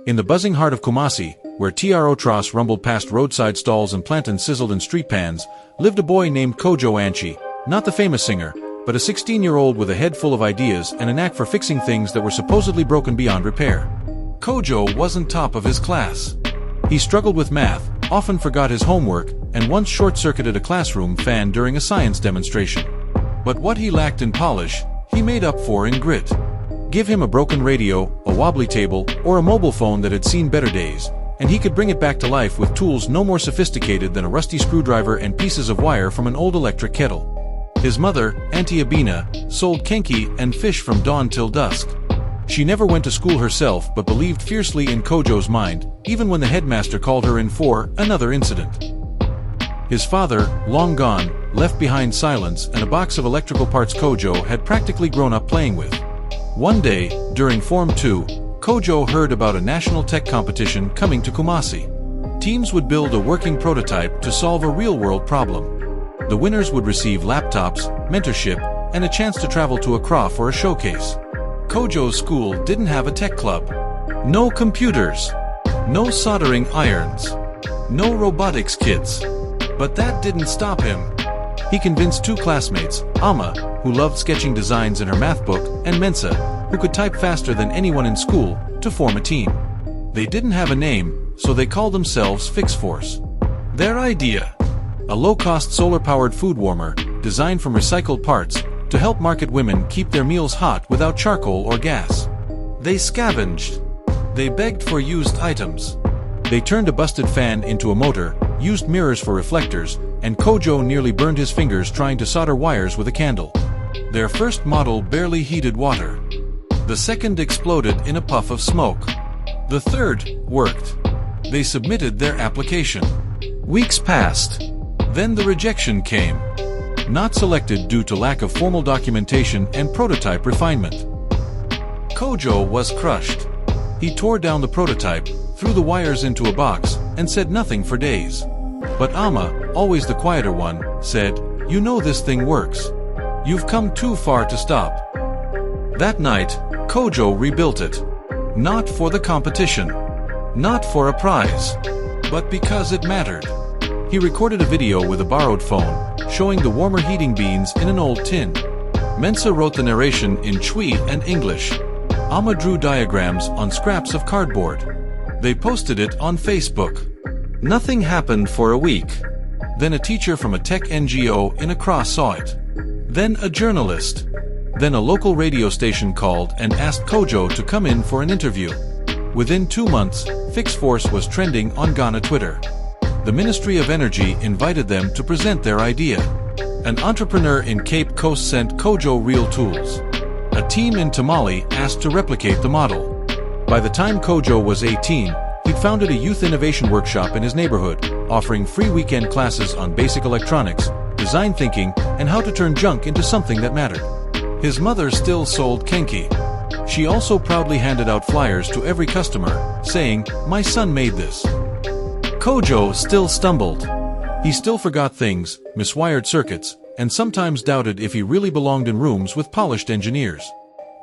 In the buzzing heart of Kumasi, where tros rumbled past roadside stalls and plantains sizzled in street pans, lived a boy named Kojo Anchi, not the famous singer, but a 16-year-old with a head full of ideas and a knack for fixing things that were supposedly broken beyond repair. Kojo wasn't top of his class. He struggled with math, often forgot his homework, and once short-circuited a classroom fan during a science demonstration. But what he lacked in polish, he made up for in grit. Give him a broken radio, a wobbly table, or a mobile phone that had seen better days, and he could bring it back to life with tools no more sophisticated than a rusty screwdriver and pieces of wire from an old electric kettle. His mother, Auntie Abina, sold kenki and fish from dawn till dusk. She never went to school herself but believed fiercely in Kojo's mind, even when the headmaster called her in for another incident. His father, long gone, left behind silence and a box of electrical parts Kojo had practically grown up playing with. One day, during Form 2, Kojo heard about a national tech competition coming to Kumasi. Teams would build a working prototype to solve a real-world problem. The winners would receive laptops, mentorship, and a chance to travel to Accra for a showcase. Kojo's school didn't have a tech club. No computers. No soldering irons. No robotics kits. But that didn't stop him. He convinced two classmates, Ama, who loved sketching designs in her math book, and Mensa, who could type faster than anyone in school, to form a team. They didn't have a name, so they called themselves Fix Force. Their idea: a low-cost solar-powered food warmer, designed from recycled parts, to help market women keep their meals hot without charcoal or gas. They scavenged. They begged for used items. They turned a busted fan into a motor, used mirrors for reflectors, and Kojo nearly burned his fingers trying to solder wires with a candle. Their first model barely heated water. The second exploded in a puff of smoke. The third worked. They submitted their application. Weeks passed. Then the rejection came. Not selected due to lack of formal documentation and prototype refinement. Kojo was crushed. He tore down the prototype, threw the wires into a box, and said nothing for days. But Ama, always the quieter one, said, "You know this thing works. You've come too far to stop." That night, Kojo rebuilt it. Not for the competition. Not for a prize. But because it mattered. He recorded a video with a borrowed phone, showing the warmer heating beans in an old tin. Mensa wrote the narration in Twi and English. Ama drew diagrams on scraps of cardboard. They posted it on Facebook. Nothing happened for a week. Then a teacher from a tech NGO in Accra saw it. Then a journalist. Then a local radio station called and asked Kojo to come in for an interview. Within 2 months, Fix Force was trending on Ghana Twitter. The Ministry of Energy invited them to present their idea. An entrepreneur in Cape Coast sent Kojo real tools. A team in Tamale asked to replicate the model. By the time Kojo was 18, he'd founded a youth innovation workshop in his neighborhood, offering free weekend classes on basic electronics, design thinking, and how to turn junk into something that mattered. His mother still sold kenki. She also proudly handed out flyers to every customer, saying, "My son made this." Kojo still stumbled. He still forgot things, miswired circuits, and sometimes doubted if he really belonged in rooms with polished engineers.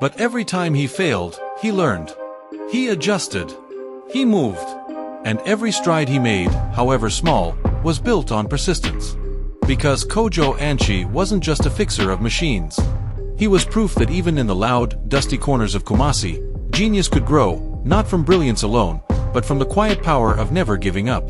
But every time he failed, he learned. He adjusted. He moved. And every stride he made, however small, was built on persistence. Because Kojo Anchi wasn't just a fixer of machines. He was proof that even in the loud, dusty corners of Kumasi, genius could grow, not from brilliance alone, but from the quiet power of never giving up.